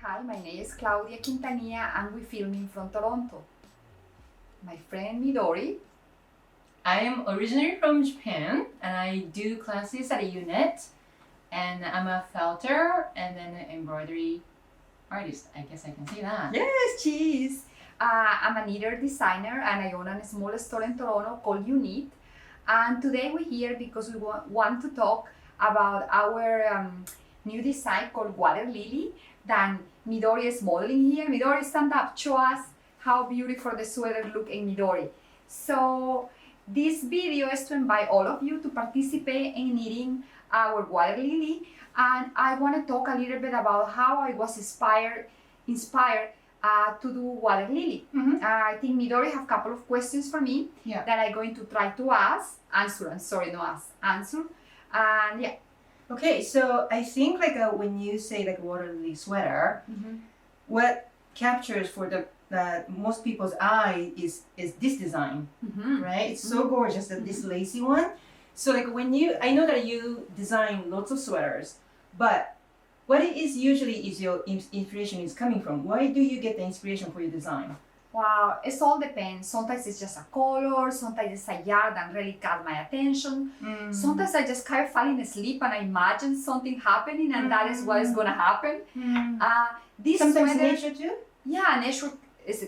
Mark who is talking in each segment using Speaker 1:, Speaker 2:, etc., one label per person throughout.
Speaker 1: Hi, my name is Claudia Quintanilla and we film from Toronto. My friend Midori.
Speaker 2: I am originally from Japan and I do classes at a unit and I'm a felter and then an embroidery artist. I guess I can say that.
Speaker 1: Yes, cheese. I'm a knitter designer and I own a small store in Toronto called Unit. And today we're here because we want to talk about our new design called Water Lily that Midori is modeling here. Midori, stand up, show us how beautiful the sweater look in Midori. So this video is to invite all of you to participate in knitting our Water Lily, and I want to talk a little bit about how I was inspired to do Water Lily. I think Midori have a couple of questions for me that I'm going to try to answer. And yeah.
Speaker 2: Okay, so I think when you say water lily sweater, what captures for the most people's eye is this design, right? It's so gorgeous, this lacy one. So I know that you design lots of sweaters, but what is your inspiration is coming from? Why do you get the inspiration for your design?
Speaker 1: Wow, it all depends. Sometimes it's just a color, sometimes it's a yarn that really caught my attention. Sometimes I just kind of falling asleep and I imagine something happening and that is what is going to happen. This
Speaker 2: sometimes
Speaker 1: sweater,
Speaker 2: nature too?
Speaker 1: Yeah, nature,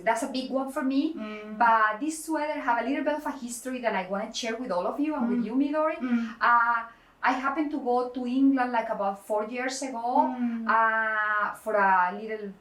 Speaker 1: that's a big one for me. But this sweater have a little bit of a history that I want to share with all of you and with you, Midori. I happened to go to England about 4 years ago for a little...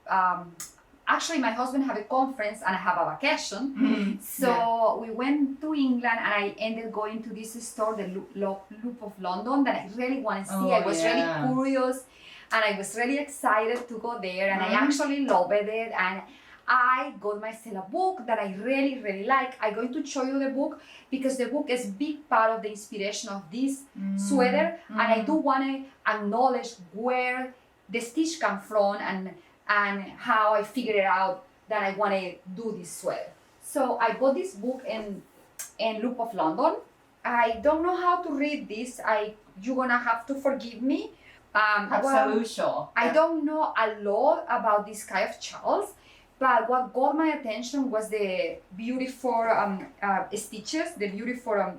Speaker 1: Actually, my husband had a conference and I have a vacation. So we went to England and I ended going to this store, the Loop of London, that I really want to see. I was really curious and I was really excited to go there and I actually loved it. And I got myself a book that I really, really like. I'm going to show you the book because the book is a big part of the inspiration of this sweater. And I do want to acknowledge where the stitch comes from and how I figured out that I want to do this sweater. So I got this book in Loop of London. I don't know how to read this. You're gonna have to forgive me.
Speaker 2: Absolutely.
Speaker 1: I don't know a lot about this kind of shawls, but what got my attention was the beautiful stitches, the beautiful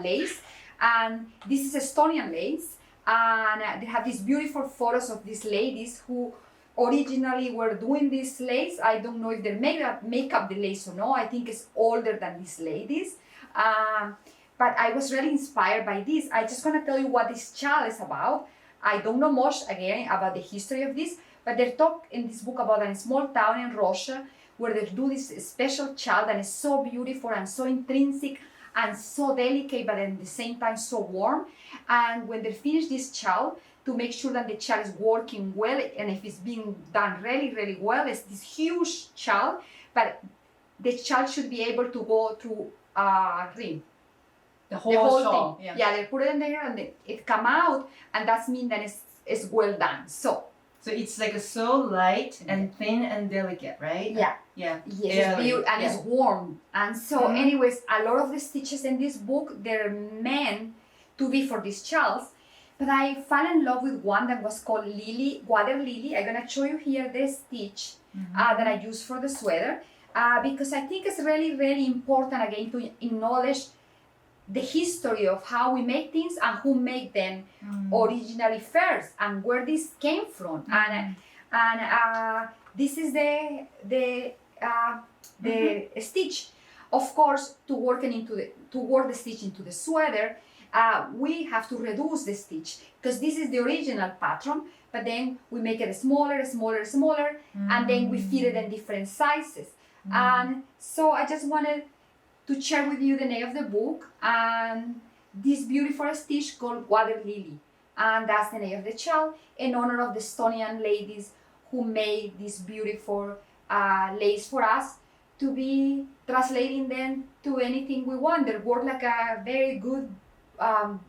Speaker 1: lace. And this is Estonian lace. And they have these beautiful photos of these ladies who originally were doing this lace. I don't know if they make up the lace or no. I think it's older than these ladies. But I was really inspired by this. I just gonna tell you what this shawl is about. I don't know much, again, about the history of this, but they talk in this book about a small town in Russia where they do this special shawl that is so beautiful and so intrinsic and so delicate, but at the same time so warm. And when they finish this shawl, to make sure that the shawl is working well, and if it's being done really, really well, it's this huge shawl, but the shawl should be able to go through a ring.
Speaker 2: The whole shawl.
Speaker 1: Thing. Yeah, they put it in there and it come out, and that means that it's well done. So
Speaker 2: it's so light and thin and delicate, right?
Speaker 1: Yeah.
Speaker 2: Yeah.
Speaker 1: Yes, it's warm. And so anyways, a lot of the stitches in this book, they're meant to be for these shawls. But I fell in love with one that was called Water Lily. I'm gonna show you here the stitch that I use for the sweater because I think it's really, really important again to acknowledge the history of how we make things and who made them originally first and where this came from. And this is the stitch. Of course, to work the stitch into the sweater. We have to reduce the stitch because this is the original pattern, but then we make it smaller, and then we fit it in different sizes. And so I just wanted to share with you the name of the book and this beautiful stitch called Water Lily. And that's the name of the shawl in honor of the Estonian ladies who made this beautiful lace for us to be translating them to anything we want. They work like a very good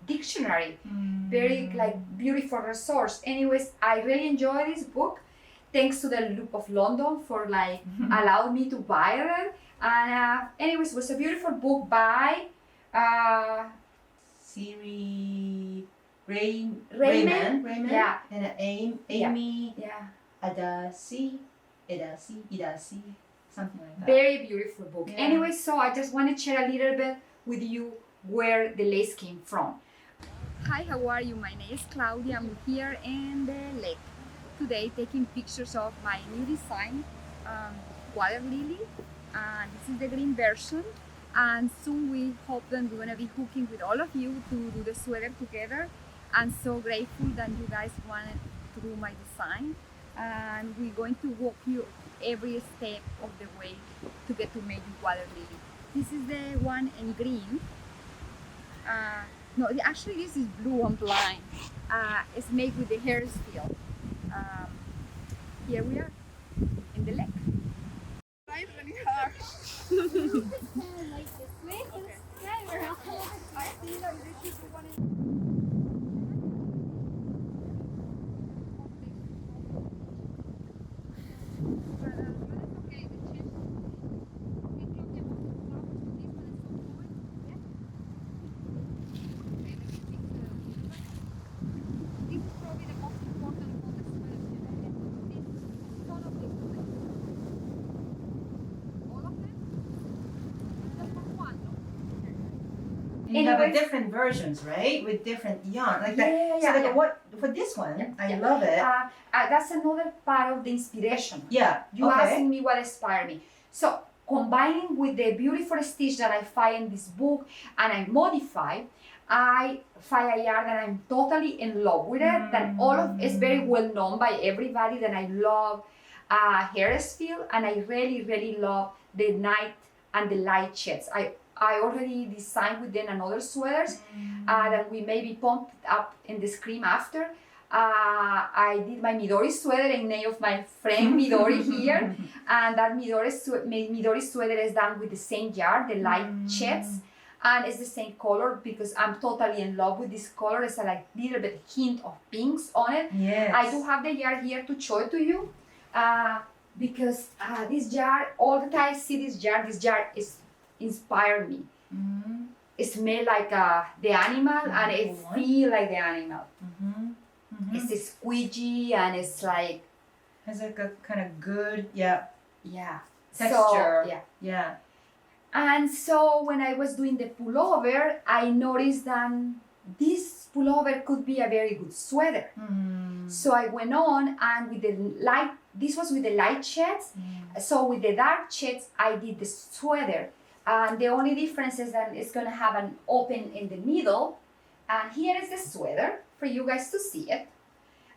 Speaker 1: dictionary, very beautiful resource. Anyways, I really enjoy this book. Thanks to the Loop of London for allowing me to buy it. And anyways, it was a beautiful book by
Speaker 2: Raymond.
Speaker 1: Yeah.
Speaker 2: And Amy.
Speaker 1: Yeah.
Speaker 2: Adasi, Idasi, something like that.
Speaker 1: Very beautiful book.
Speaker 2: Yeah.
Speaker 1: Anyway, so I just want to share a little bit with you where the lace came from. Hi, how are you? My name is Claudia. I'm here in the lake today taking pictures of my new design, water lily. This is the green version, and soon we hope that we're going to be hooking with all of you to do the sweater together. I'm so grateful that you guys wanted to do my design, and we're going to walk you every step of the way to get to make water lily. This is the one in green. No, actually this is blue on blind. It's made with the Harrisville. Here we are in the lake. Right, really hard.
Speaker 3: Like this way? Okay.
Speaker 1: I see that this is the one in
Speaker 2: And you have
Speaker 1: Anyways.
Speaker 2: different versions, right? With different yarn, like that.
Speaker 1: Yeah,
Speaker 2: So
Speaker 1: yeah,
Speaker 2: like
Speaker 1: yeah.
Speaker 2: what for this one?
Speaker 1: Yeah,
Speaker 2: I
Speaker 1: yeah.
Speaker 2: love it.
Speaker 1: That's another part of the inspiration.
Speaker 2: Yeah.
Speaker 1: You
Speaker 2: okay.
Speaker 1: asking me what inspired me. So combining with the beautiful stitch that I find in this book and I modify, I find a yarn that I'm totally in love with it. That all of it's very well known by everybody. That I love Harrisville, and I really love the night and the light shades. I already designed with them another sweaters that we maybe pumped up in the screen after. I did my Midori sweater in name of my friend Midori here, and that Midori sweater is done with the same yarn, the light shades, and it's the same color because I'm totally in love with this color. It's a like little bit hint of pinks on it.
Speaker 2: Yes.
Speaker 1: I do have the yarn here to show it to you because this yarn, all the time I see this yarn is inspired me. It smells like the animal and it feels like the animal. It's squidgy and it's like
Speaker 2: has like a kind of good texture.
Speaker 1: So,
Speaker 2: Yeah.
Speaker 1: And so when I was doing the pullover, I noticed that this pullover could be a very good sweater. So I went on and with the light, this was with the light shades. So with the dark shades, I did the sweater. And the only difference is that it's gonna have an open in the middle. And here is the sweater for you guys to see it.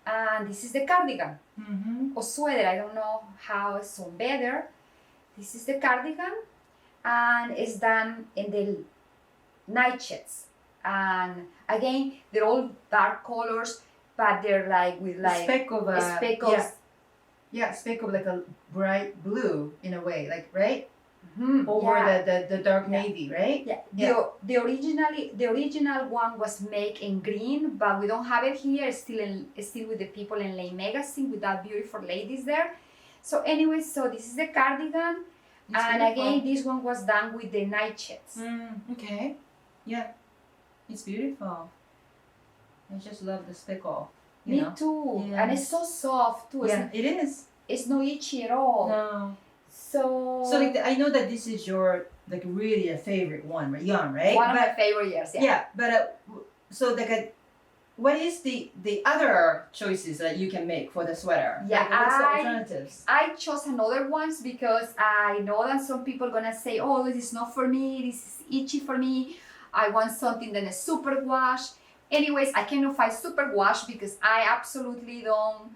Speaker 1: And this is the cardigan or sweater. I don't know how it's so better. This is the cardigan, and it's done in the nightshades. And again, they're all dark colors, but they're like with like speckles.
Speaker 2: Yeah, speck of like a bright blue in a way, like right over the dark navy, right?
Speaker 1: Yeah. The original one was made in green, but we don't have it here. It's still with the people in Laine Magazine with that beautiful ladies there. So anyway, so this is the cardigan, and again, this one was done with the nightshades.
Speaker 2: Okay. Yeah, it's beautiful. I just love the speckle.
Speaker 1: Me too, and it's so soft too.
Speaker 2: Yeah, it is.
Speaker 1: It's not itchy at all.
Speaker 2: No.
Speaker 1: So
Speaker 2: like I know that this is your like really a favorite one, right? Yarn, right?
Speaker 1: One of my favorite years.
Speaker 2: Yeah, but so like what is the other choices that you can make for the sweater?
Speaker 1: Yeah,
Speaker 2: like, what's the alternatives?
Speaker 1: I chose another ones because I know that some people are gonna say, "Oh, this is not for me. This is itchy for me. I want something that is super wash." Anyways, I cannot find super wash because I absolutely love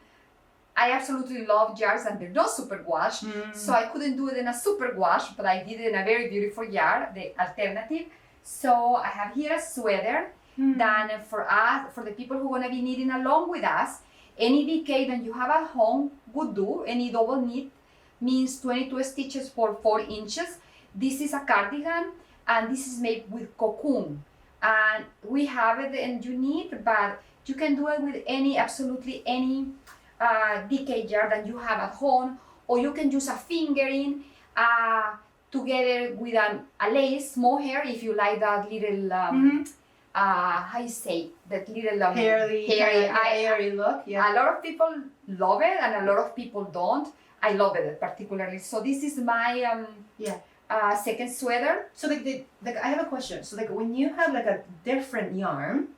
Speaker 1: yarns and they're not super wash. So I couldn't do it in a super wash, but I did it in a very beautiful yarn, the alternative. So I have here a sweater that for the people who want to be knitting along with us, any DK that you have at home would do. Any double knit means 22 stitches for 4 inches. This is a cardigan and this is made with Kokon. And we have it and you knit, but you can do it with absolutely any DK yarn that you have at home, or you can use a fingering together with a lace mohair if you like that little how you say, that little
Speaker 2: hairy,
Speaker 1: hairy.
Speaker 2: hairy look. Yeah.
Speaker 1: A lot of people love it and a lot of people don't. I love it particularly. So this is my second sweater.
Speaker 2: So like I have a question. So like when you have like a different yarn,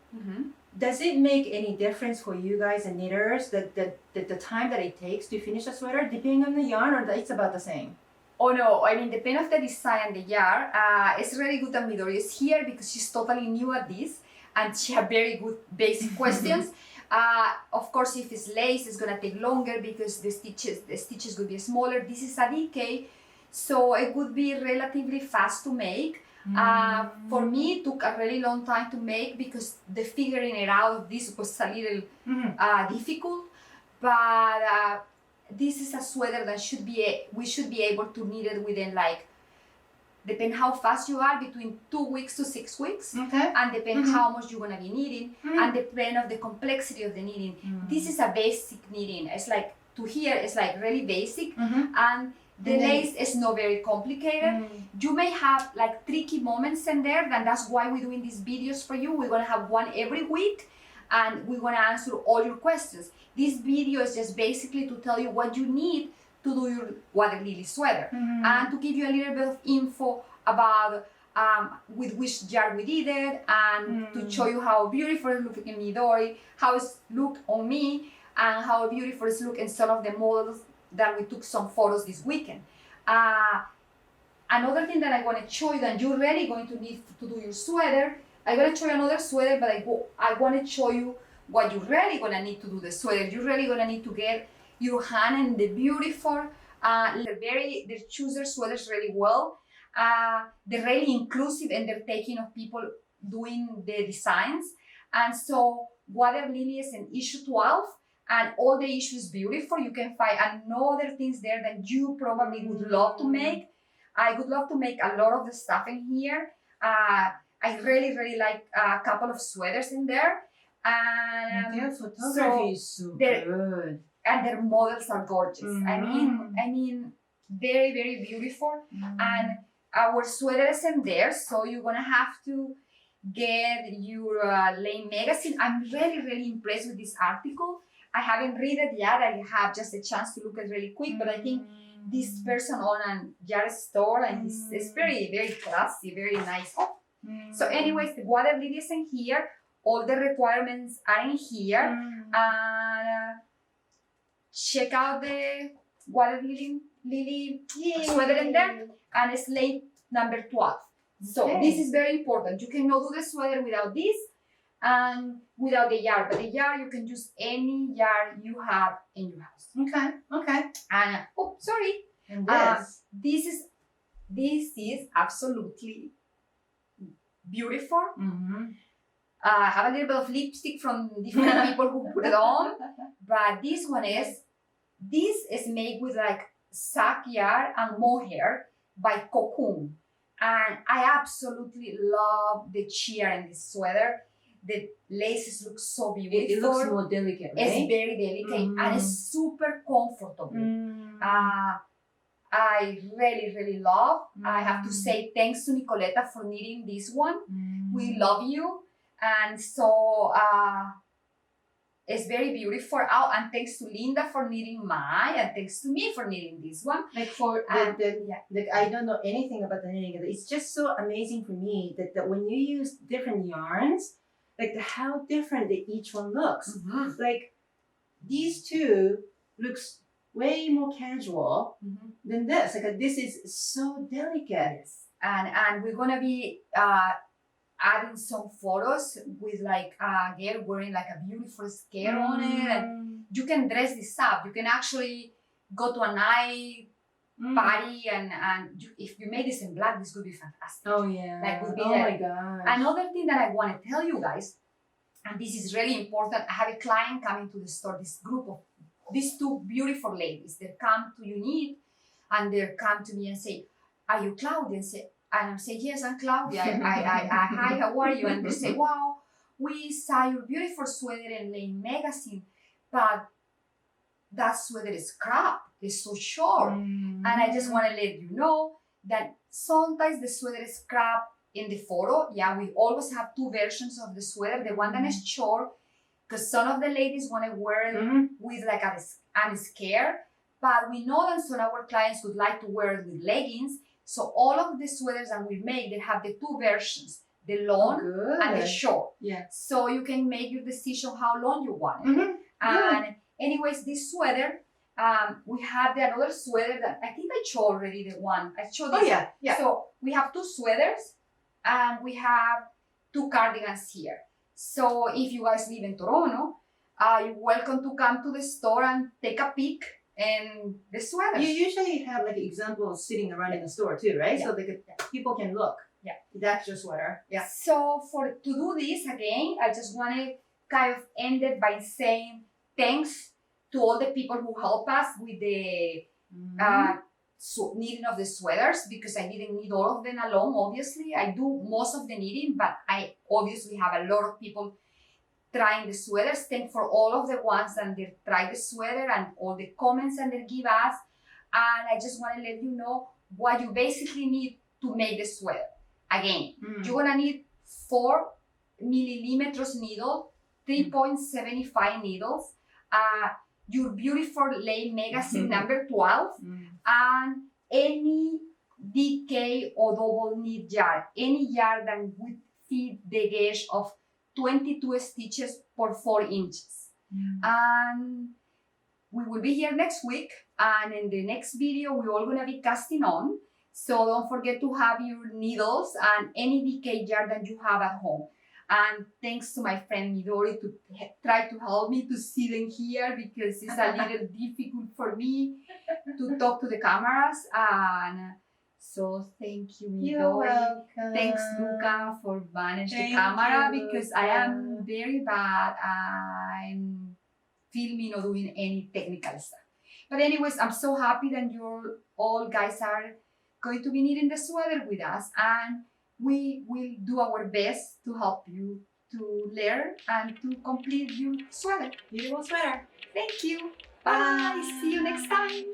Speaker 2: does it make any difference for you guys and knitters that the time that it takes to finish a sweater, depending on the yarn, or that it's about the same?
Speaker 1: Oh no, I mean, depending on the design and the yarn, it's really good that Midori is here because she's totally new at this and she has very good basic questions. Of course, if it's lace, it's gonna take longer because the stitches would be smaller. This is a DK, so it would be relatively fast to make. For me, it took a really long time to make because the figuring it out of this was a little difficult. But this is a sweater that we should be able to knit it within, like, depend how fast you are, between 2 weeks to 6 weeks.
Speaker 2: Okay.
Speaker 1: And depend how much you're gonna be knitting, and depend of the complexity of the knitting. This is a basic knitting. It's like, to here, it's like really basic, and the lace is not very complicated. You may have like tricky moments in there, and that's why we're doing these videos for you. We're gonna have one every week, and we're gonna answer all your questions. This video is just basically to tell you what you need to do your water lily sweater, and to give you a little bit of info about with which yarn we did it, and to show you how beautiful it looks in Midori, how it's looked on me, and how beautiful it's looked in some of the models that we took some photos this weekend. Another thing that I want to show you that you're really going to need to do your sweater, I'm going to show you another sweater, but I want to show you what you're really going to need to do the sweater. You're really going to need to get your hand in the beautiful, they choose their sweaters really well. They're really inclusive and they're taking of people doing the designs. And so Water Lily is in issue 12, and all the issues beautiful. You can find another things there that you probably would love to make. I would love to make a lot of the stuff in here. I really, really like a couple of sweaters in there. And
Speaker 2: their photography is so good.
Speaker 1: And their models are gorgeous. I mean, very, very beautiful. And our sweaters in there, so you're gonna have to get your Laine Magazine. I'm really, really impressed with this article. I haven't read it yet. I have just a chance to look at it really quick, but I think this person on a yarn store, and it's very, very classy, very nice. So anyways, the Water Lily is in here. All the requirements are in here. And check out the Water Lily sweater in there, and it's Laine number 12. So this is very important. You cannot do the sweater without this and without the yarn, but the yarn, you can use any yarn you have in your house.
Speaker 2: Okay.
Speaker 1: And oh, sorry.
Speaker 2: And
Speaker 1: this is absolutely beautiful. I have a little bit of lipstick from different people who put it on, but this is made with like sack yarn and mohair by Kokon, and I absolutely love the cheer in this sweater. The laces look so beautiful.
Speaker 2: It looks more delicate, right?
Speaker 1: It's very delicate and it's super comfortable. I really, really love. I have to say thanks to Nicoletta for knitting this one. We love you. And so it's very beautiful. Oh, and thanks to Linda for knitting mine, and thanks to me for knitting this one.
Speaker 2: Like for like I don't know anything about the knitting. It's just so amazing for me that when you use different yarns, like how different each one looks. Like these two looks way more casual than this. Like this is so delicate.
Speaker 1: Yes. And we're gonna be adding some photos with like a girl wearing like a beautiful skirt on it, and you can dress this up. You can actually go to a night party, and if you made this in black, this would be fantastic.
Speaker 2: Oh yeah.
Speaker 1: Like would be
Speaker 2: my gosh.
Speaker 1: Another thing that I want to tell you guys, and this is really important. I have a client coming to the store. This group of these two beautiful ladies, they come to Unit, and they come to me and say, "Are you Claudia?" And I say, "Yes, I'm Claudia. Hi, how are you?" And they say, "Wow, we saw your beautiful sweater in Laine Magazine, but that sweater is crap. It's so short." And I just want to let you know that sometimes the sweater is crap in the photo. Yeah, we always have two versions of the sweater. The one that is short, because some of the ladies want to wear it with like a skirt, but we know that some of our clients would like to wear it with leggings. So all of the sweaters that we make, they have the two versions, the long and the short.
Speaker 2: Yeah.
Speaker 1: So you can make your decision how long you want it. And anyways, this sweater, we have the another sweater that I think I showed already the one. I showed this.
Speaker 2: Oh, yeah.
Speaker 1: So we have two sweaters and we have two cardigans here. So if you guys live in Toronto, you're welcome to come to the store and take a peek and the sweaters.
Speaker 2: You usually have like examples sitting around in the store too, right?
Speaker 1: Yeah.
Speaker 2: So people can look.
Speaker 1: Yeah.
Speaker 2: That's your sweater. Yeah.
Speaker 1: So to do this again, I just want to kind of end it by saying thanks to all the people who help us with the knitting of the sweaters, because I didn't knit all of them alone, obviously. I do most of the knitting, but I obviously have a lot of people trying the sweaters. Thank for all of the ones that they try the sweater and all the comments that they give us. And I just want to let you know what you basically need to make the sweater. Again, you're gonna need 4 millimeters needle, 3.75 needles, your beautiful Laine Magazine number 12, and any DK or double knit yarn, any yarn that would fit the gauge of 22 stitches per 4 inches. And we will be here next week, and in the next video we're all gonna be casting on. So don't forget to have your needles and any DK yarn that you have at home. And thanks to my friend Midori to try to help me to see them here, because it's a little difficult for me to talk to the cameras. And so thank you, Midori.
Speaker 2: You're welcome.
Speaker 1: Thanks, Luca, for managing the
Speaker 2: Thank
Speaker 1: camera,
Speaker 2: you,
Speaker 1: because
Speaker 2: Luca.
Speaker 1: I am very bad. I'm filming or doing any technical stuff. But anyways, I'm so happy that you all guys are going to be knitting the sweater with us, and we will do our best to help you to learn and to complete your sweater.
Speaker 2: Beautiful sweater.
Speaker 1: Thank you. Bye. See you next time.